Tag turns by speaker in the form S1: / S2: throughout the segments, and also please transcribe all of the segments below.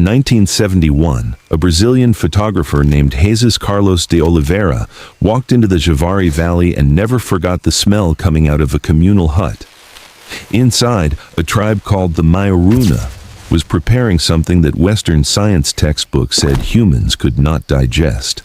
S1: In 1971, a Brazilian photographer named Jesus Carlos de Oliveira walked into the Javari Valley and never forgot the smell coming out of a communal hut. Inside, a tribe called the Maioruna was preparing something that Western science textbooks said humans could not digest.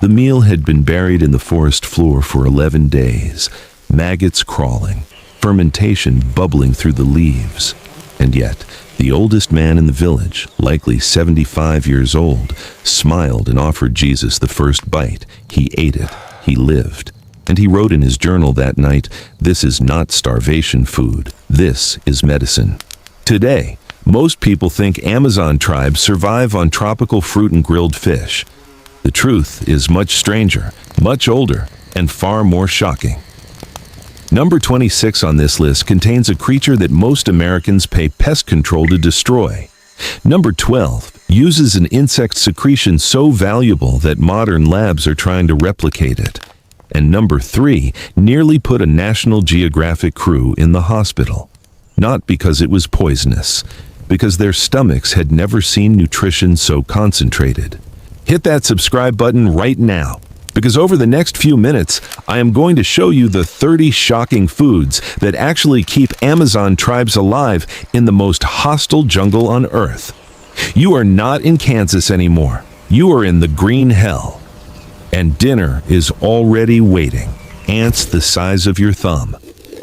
S1: The meal had been buried in the forest floor for 11 days, maggots crawling, fermentation bubbling through the leaves. And yet, the oldest man in the village, likely 75 years old, smiled and offered Jesus the first bite. He ate it. He lived. And he wrote in his journal that night, "This is not starvation food. This is medicine." Today, most people think Amazon tribes survive on tropical fruit and grilled fish. The truth is much stranger, much older, and far more shocking. Number 26 on this list contains a creature that most Americans pay pest control to destroy. Number 12 uses an insect secretion so valuable that modern labs are trying to replicate it. And number 3 nearly put a National Geographic crew in the hospital. Not because it was poisonous, because their stomachs had never seen nutrition so concentrated. Hit that subscribe button right now, because over the next few minutes, I am going to show you the 30 shocking foods that actually keep Amazon tribes alive in the most hostile jungle on Earth. You are not in Kansas anymore. You are in the green hell. And dinner is already waiting. Ants the size of your thumb.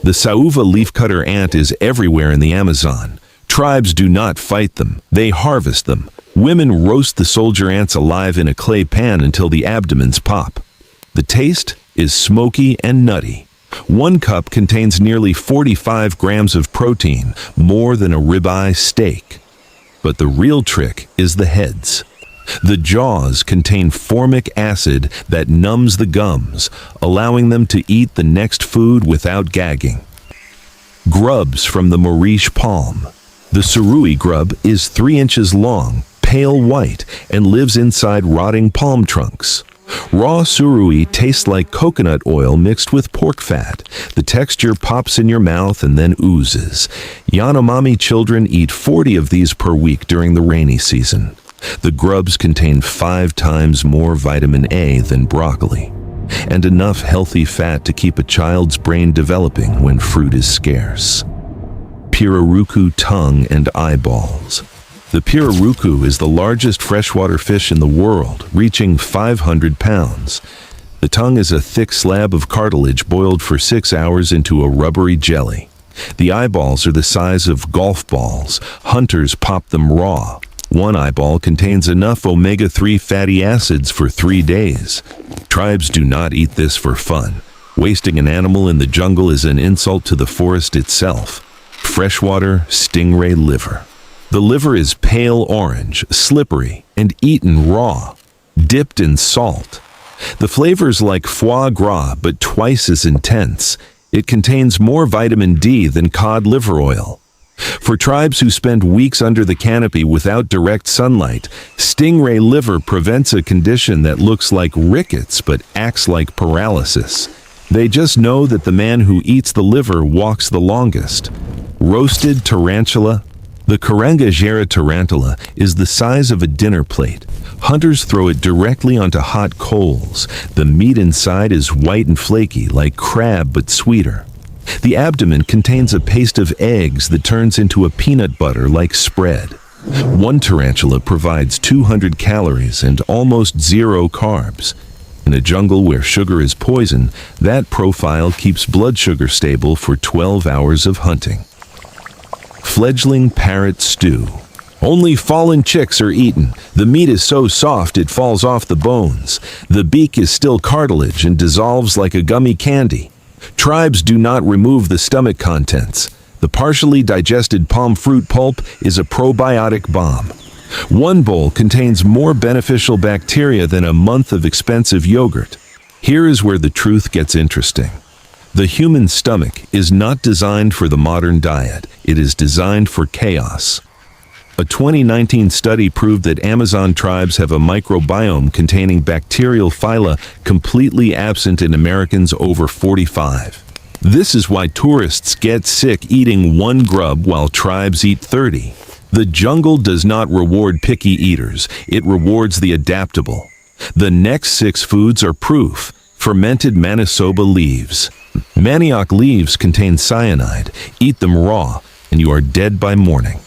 S1: The Sauva leafcutter ant is everywhere in the Amazon. Tribes do not fight them, they harvest them. Women roast the soldier ants alive in a clay pan until the abdomens pop. The taste is smoky and nutty. 1 cup contains nearly 45 grams of protein, more than a ribeye steak. But the real trick is the heads. The jaws contain formic acid that numbs the gums, allowing them to eat the next food without gagging. Grubs from the Maurice palm. The surui grub is 3 inches long, pale white, and lives inside rotting palm trunks. Raw surui tastes like coconut oil mixed with pork fat. The texture pops in your mouth and then oozes. Yanomami children eat 40 of these per week during the rainy season. The grubs contain 5 times more vitamin A than broccoli, and enough healthy fat to keep a child's brain developing when fruit is scarce. Pirarucu tongue and eyeballs. The pirarucu is the largest freshwater fish in the world, reaching 500 pounds. The tongue is a thick slab of cartilage boiled for 6 hours into a rubbery jelly. The eyeballs are the size of golf balls. Hunters pop them raw. 1 eyeball contains enough omega-3 fatty acids for 3 days. Tribes do not eat this for fun. Wasting an animal in the jungle is an insult to the forest itself. Freshwater stingray liver. The liver is pale orange, slippery, and eaten raw, dipped in salt. The flavor's like foie gras, but twice as intense. It contains more vitamin D than cod liver oil. For tribes who spend weeks under the canopy without direct sunlight, stingray liver prevents a condition that looks like rickets but acts like paralysis. They just know that the man who eats the liver walks the longest. Roasted tarantula. The Karangajera tarantula is the size of a dinner plate. Hunters throw it directly onto hot coals. The meat inside is white and flaky, like crab but sweeter. The abdomen contains a paste of eggs that turns into a peanut butter-like spread. 1 tarantula provides 200 calories and almost 0 carbs. In a jungle where sugar is poison, that profile keeps blood sugar stable for 12 hours of hunting. Fledgling parrot stew. Only fallen chicks are eaten. The meat is so soft it falls off the bones. The beak is still cartilage and dissolves like a gummy candy. Tribes do not remove the stomach contents. The partially digested palm fruit pulp is a probiotic bomb. 1 bowl contains more beneficial bacteria than a month of expensive yogurt. Here is where the truth gets interesting. The human stomach is not designed for the modern diet. It is designed for chaos. A 2019 study proved that Amazon tribes have a microbiome containing bacterial phyla completely absent in Americans over 45. This is why tourists get sick eating 1 grub while tribes eat 30. The jungle does not reward picky eaters, it rewards the adaptable. The next 6 foods are proof. Fermented Manisoba leaves. Manioc leaves contain cyanide. Eat them raw, and you are dead by morning.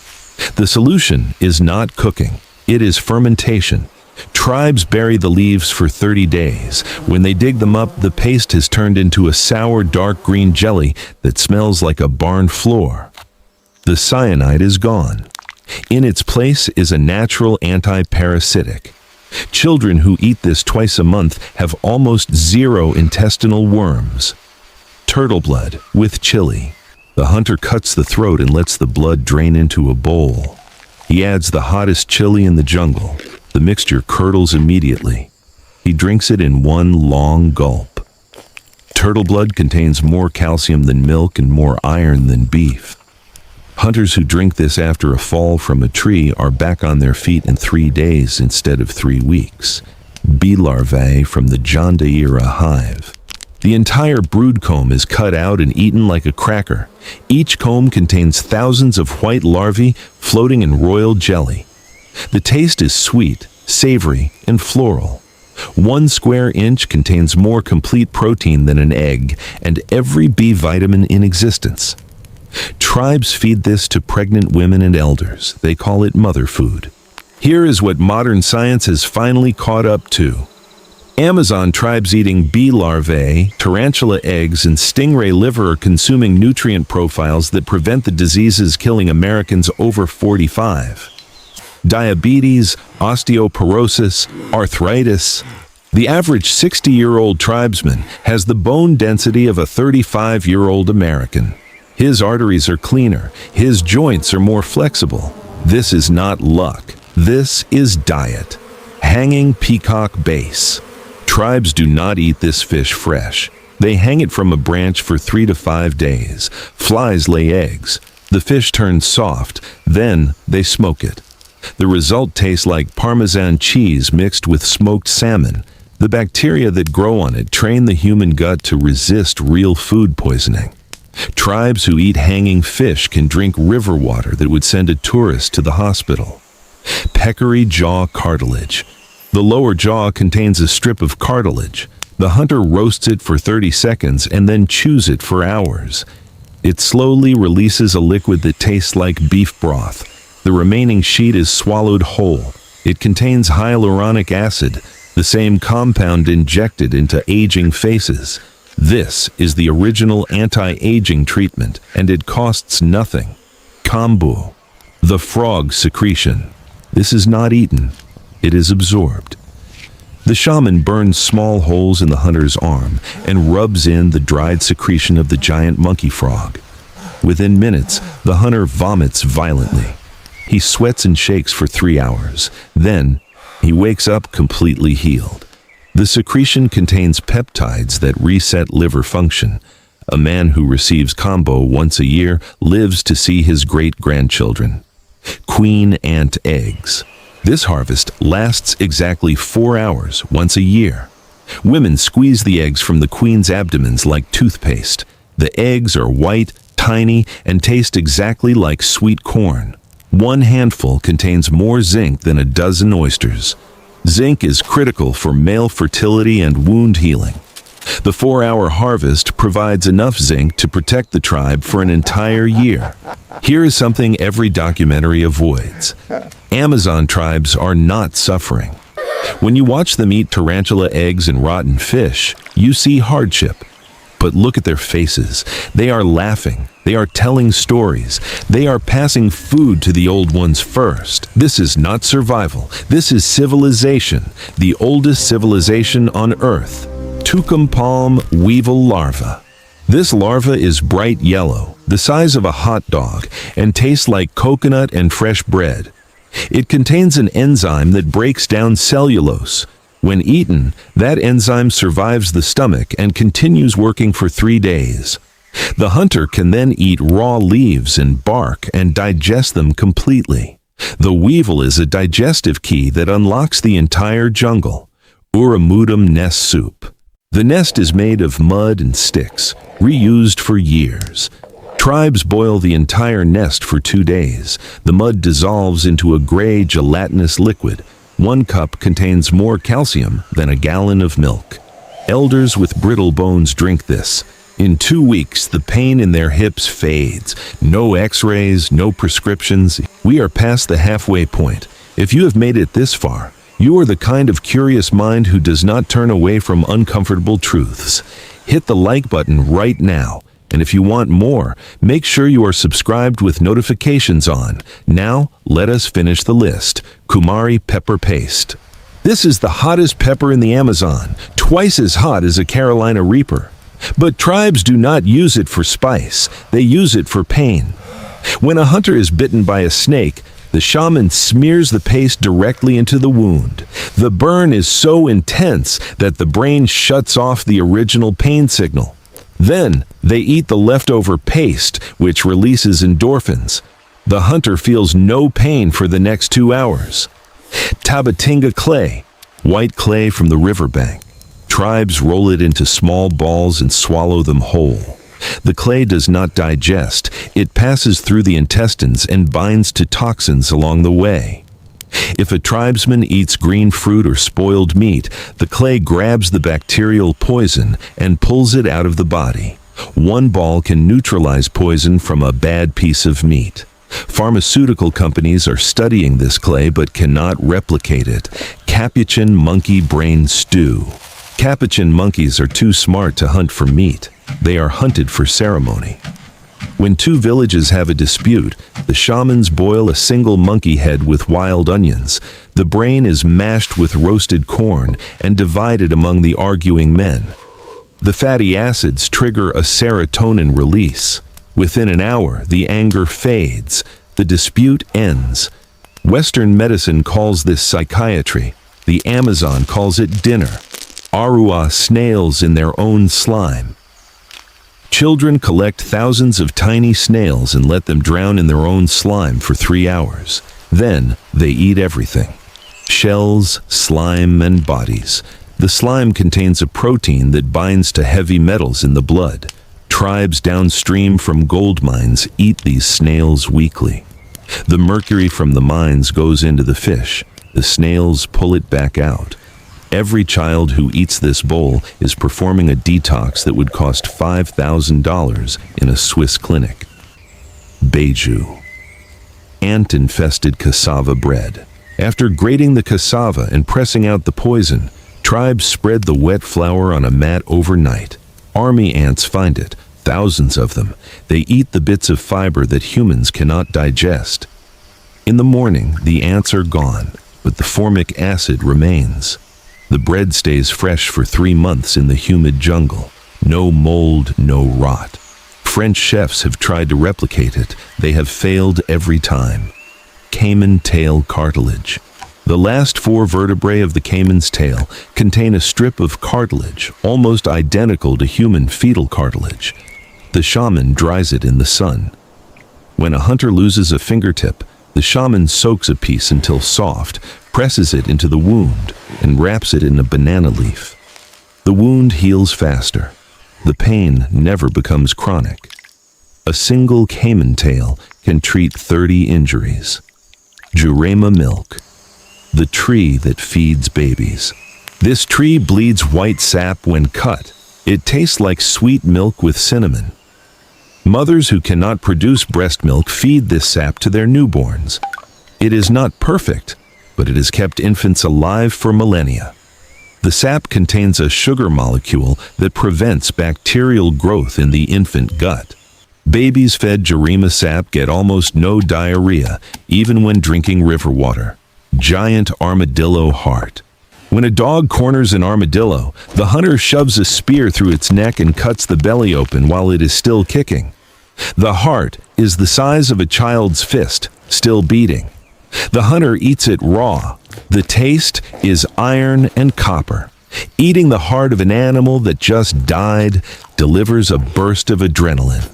S1: The solution is not cooking, it is fermentation. Tribes bury the leaves for 30 days. When they dig them up, the paste has turned into a sour, dark green jelly that smells like a barn floor. The cyanide is gone. In its place is a natural anti-parasitic. Children who eat this twice a month have almost 0 intestinal worms. Turtle blood with chili. The hunter cuts the throat and lets the blood drain into a bowl. He adds the hottest chili in the jungle. The mixture curdles immediately. He drinks it in one long gulp. Turtle blood contains more calcium than milk and more iron than beef. Hunters who drink this after a fall from a tree are back on their feet in 3 days instead of 3 weeks. Bee larvae from the Jondaira hive. The entire brood comb is cut out and eaten like a cracker. Each comb contains thousands of white larvae floating in royal jelly. The taste is sweet, savory, and floral. 1 square inch contains more complete protein than an egg and every B vitamin in existence. Tribes feed this to pregnant women and elders. They call it mother food. Here is what modern science has finally caught up to. Amazon tribes eating bee larvae, tarantula eggs, and stingray liver are consuming nutrient profiles that prevent the diseases killing Americans over 45. Diabetes, osteoporosis, arthritis. The average 60-year-old tribesman has the bone density of a 35-year-old American. His arteries are cleaner, his joints are more flexible. This is not luck. This is diet. Hanging peacock base. Tribes do not eat this fish fresh. They hang it from a branch for 3 to 5 days. Flies lay eggs. The fish turns soft, then they smoke it. The result tastes like Parmesan cheese mixed with smoked salmon. The bacteria that grow on it train the human gut to resist real food poisoning. Tribes who eat hanging fish can drink river water that would send a tourist to the hospital. Peccary jaw cartilage. The lower jaw contains a strip of cartilage. The hunter roasts it for 30 seconds and then chews it for hours. It slowly releases a liquid that tastes like beef broth. The remaining sheet is swallowed whole. It contains hyaluronic acid, the same compound injected into aging faces. This is the original anti-aging treatment, and it costs nothing. Kombu. The frog secretion. This is not eaten. It is absorbed. The shaman burns small holes in the hunter's arm and rubs in the dried secretion of the giant monkey frog. Within minutes, the hunter vomits violently. He sweats and shakes for 3 hours. Then, he wakes up completely healed. The secretion contains peptides that reset liver function. A man who receives combo once a year lives to see his great-grandchildren. Queen ant eggs. This harvest lasts exactly 4 hours once a year. Women squeeze the eggs from the queen's abdomens like toothpaste. The eggs are white, tiny, and taste exactly like sweet corn. 1 handful contains more zinc than a dozen oysters. Zinc is critical for male fertility and wound healing. The 4-hour harvest provides enough zinc to protect the tribe for an entire year. Here is something every documentary avoids. Amazon tribes are not suffering. When you watch them eat tarantula eggs and rotten fish, you see hardship. But look at their faces. They are laughing. They are telling stories. They are passing food to the old ones first. This is not survival. This is civilization, the oldest civilization on Earth. Tucum palm weevil larva. This larva is bright yellow, the size of a hot dog, and tastes like coconut and fresh bread. It contains an enzyme that breaks down cellulose. When eaten, that enzyme survives the stomach and continues working for 3 days. The hunter can then eat raw leaves and bark and digest them completely. The weevil is a digestive key that unlocks the entire jungle. Uramudum nest soup. The nest is made of mud and sticks, reused for years. Tribes boil the entire nest for 2 days. The mud dissolves into a gray, gelatinous liquid. 1 cup contains more calcium than a gallon of milk. Elders with brittle bones drink this. In 2 weeks, the pain in their hips fades. No x-rays, no prescriptions. We are past the halfway point. If you have made it this far, you are the kind of curious mind who does not turn away from uncomfortable truths. Hit the like button right now. And if you want more, make sure you are subscribed with notifications on. Now, let us finish the list. Kumari pepper paste. This is the hottest pepper in the Amazon, twice as hot as a Carolina Reaper. But tribes do not use it for spice, they use it for pain. When a hunter is bitten by a snake, the shaman smears the paste directly into the wound. The burn is so intense that the brain shuts off the original pain signal. Then, they eat the leftover paste, which releases endorphins. The hunter feels no pain for the next 2 hours. Tabatinga clay, white clay from the riverbank. Tribes roll it into small balls and swallow them whole. The clay does not digest. It passes through the intestines and binds to toxins along the way. If a tribesman eats green fruit or spoiled meat, the clay grabs the bacterial poison and pulls it out of the body. 1 ball can neutralize poison from a bad piece of meat. Pharmaceutical companies are studying this clay but cannot replicate it. Capuchin monkey brain stew. Capuchin monkeys are too smart to hunt for meat. They are hunted for ceremony. When 2 villages have a dispute, the shamans boil a single monkey head with wild onions. The brain is mashed with roasted corn and divided among the arguing men. The fatty acids trigger a serotonin release. Within an hour, the anger fades. The dispute ends. Western medicine calls this psychiatry. The Amazon calls it dinner. Arua snails in their own slime. Children collect thousands of tiny snails and let them drown in their own slime for 3 hours. Then, they eat everything. Shells, slime, and bodies. The slime contains a protein that binds to heavy metals in the blood. Tribes downstream from gold mines eat these snails weekly. The mercury from the mines goes into the fish. The snails pull it back out. Every child who eats this bowl is performing a detox that would cost $5,000 in a Swiss clinic. Beiju. Ant-infested cassava bread. After grating the cassava and pressing out the poison, tribes spread the wet flour on a mat overnight. Army ants find it, thousands of them. They eat the bits of fiber that humans cannot digest. In the morning, the ants are gone, but the formic acid remains. The bread stays fresh for 3 months in the humid jungle. No mold, no rot. French chefs have tried to replicate it. They have failed every time. Caiman tail cartilage. The last 4 vertebrae of the caiman's tail contain a strip of cartilage almost identical to human fetal cartilage. The shaman dries it in the sun. When a hunter loses a fingertip, the shaman soaks a piece until soft, presses it into the wound, and wraps it in a banana leaf. The wound heals faster. The pain never becomes chronic. A single caiman tail can treat 30 injuries. Jurema milk. The tree that feeds babies. This tree bleeds white sap when cut. It tastes like sweet milk with cinnamon. Mothers who cannot produce breast milk feed this sap to their newborns. It is not perfect, but it has kept infants alive for millennia. The sap contains a sugar molecule that prevents bacterial growth in the infant gut. Babies fed Jurema sap get almost no diarrhea, even when drinking river water. Giant armadillo heart. When a dog corners an armadillo, the hunter shoves a spear through its neck and cuts the belly open while it is still kicking. The heart is the size of a child's fist, still beating. The hunter eats it raw. The taste is iron and copper. Eating the heart of an animal that just died delivers a burst of adrenaline.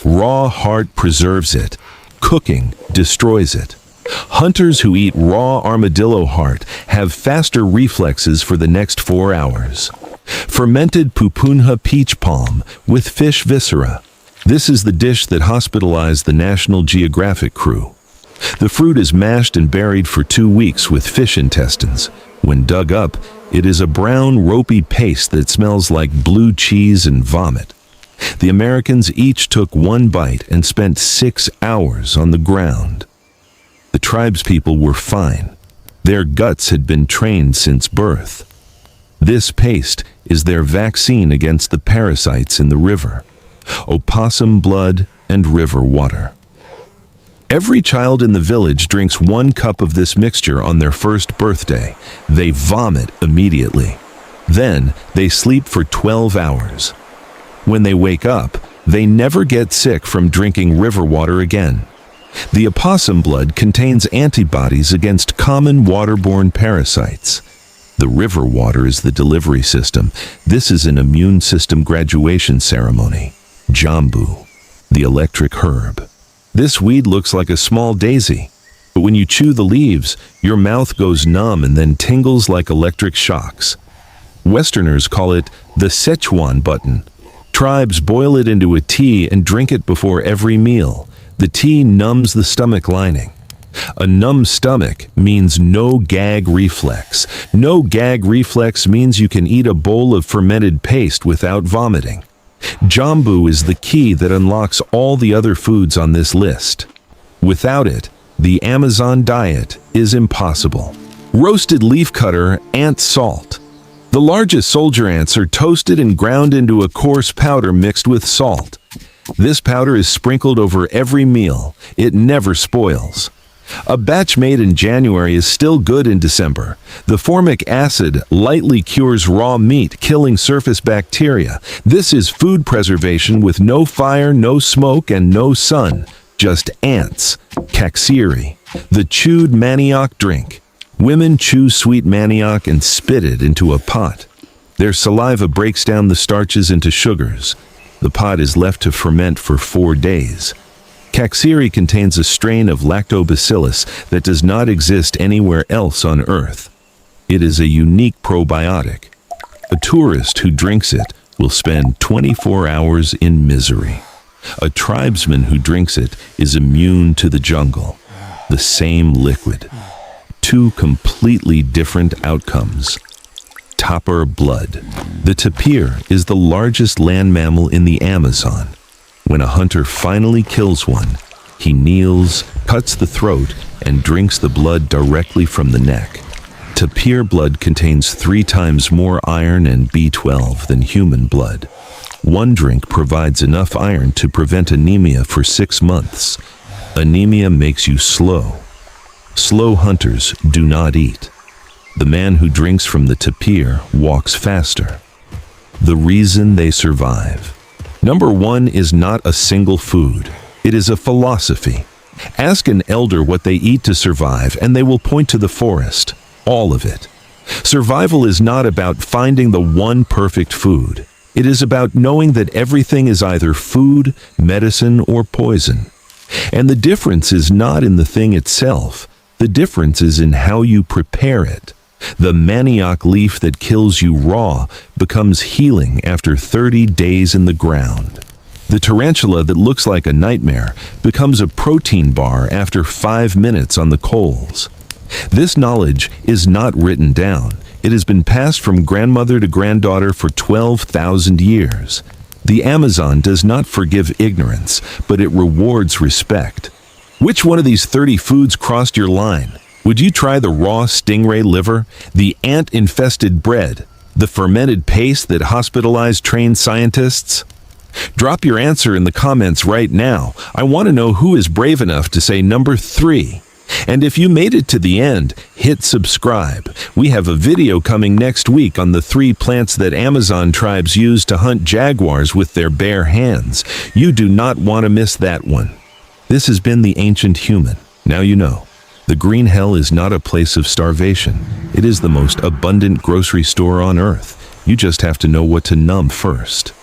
S1: Raw heart preserves it. Cooking destroys it. Hunters who eat raw armadillo heart have faster reflexes for the next 4 hours. Fermented pupunha peach palm with fish viscera. This is the dish that hospitalized the National Geographic crew. The fruit is mashed and buried for 2 weeks with fish intestines. When dug up, it is a brown, ropey paste that smells like blue cheese and vomit. The Americans each took 1 bite and spent 6 hours on the ground. The tribespeople were fine. Their guts had been trained since birth. This paste is their vaccine against the parasites in the river: opossum blood and river water. Every child in the village drinks 1 cup of this mixture on their first birthday. They vomit immediately. Then they sleep for 12 hours. When they wake up, they never get sick from drinking river water again. The opossum blood contains antibodies against common waterborne parasites. The river water is the delivery system. This is an immune system graduation ceremony. Jambu, the electric herb. This weed looks like a small daisy, but when you chew the leaves, your mouth goes numb and then tingles like electric shocks. Westerners call it the Szechuan button. Tribes boil it into a tea and drink it before every meal. The tea numbs the stomach lining. A numb stomach means no gag reflex. No gag reflex means you can eat a bowl of fermented paste without vomiting. Jambu is the key that unlocks all the other foods on this list. Without it, the Amazon diet is impossible. Roasted leafcutter ant salt. The largest soldier ants are toasted and ground into a coarse powder mixed with salt. This powder is sprinkled over every meal. It never spoils. A batch made in January is still good in December. The formic acid lightly cures raw meat, killing surface bacteria. This is food preservation with no fire, no smoke, and no sun. Just ants. Kaksiri, the chewed manioc drink. Women chew sweet manioc and spit it into a pot. Their saliva breaks down the starches into sugars. The pot is left to ferment for 4 days. Kaksiri contains a strain of lactobacillus that does not exist anywhere else on Earth. It is a unique probiotic. A tourist who drinks it will spend 24 hours in misery. A tribesman who drinks it is immune to the jungle. The same liquid. 2 completely different outcomes. Tapir blood. The tapir is the largest land mammal in the Amazon. When a hunter finally kills one, he kneels, cuts the throat, and drinks the blood directly from the neck. Tapir blood contains 3 times more iron and B12 than human blood. 1 drink provides enough iron to prevent anemia for 6 months. Anemia makes you slow. Slow hunters do not eat. The man who drinks from the tapir walks faster. The reason they survive. Number 1 is not a single food. It is a philosophy. Ask an elder what they eat to survive, and they will point to the forest. All of it. Survival is not about finding the one perfect food. It is about knowing that everything is either food, medicine, or poison. And the difference is not in the thing itself. The difference is in how you prepare it. The manioc leaf that kills you raw becomes healing after 30 days in the ground. The tarantula that looks like a nightmare becomes a protein bar after 5 minutes on the coals. This knowledge is not written down. It has been passed from grandmother to granddaughter for 12,000 years. The Amazon does not forgive ignorance, but it rewards respect. Which one of these 30 foods crossed your line? Would you try the raw stingray liver, the ant-infested bread, the fermented paste that hospitalized trained scientists? Drop your answer in the comments right now. I want to know who is brave enough to say number 3. And if you made it to the end, hit subscribe. We have a video coming next week on the 3 plants that Amazon tribes use to hunt jaguars with their bare hands. You do not want to miss that one. This has been The Ancient Human. Now you know. The green hell is not a place of starvation. It is the most abundant grocery store on Earth. You just have to know what to numb first.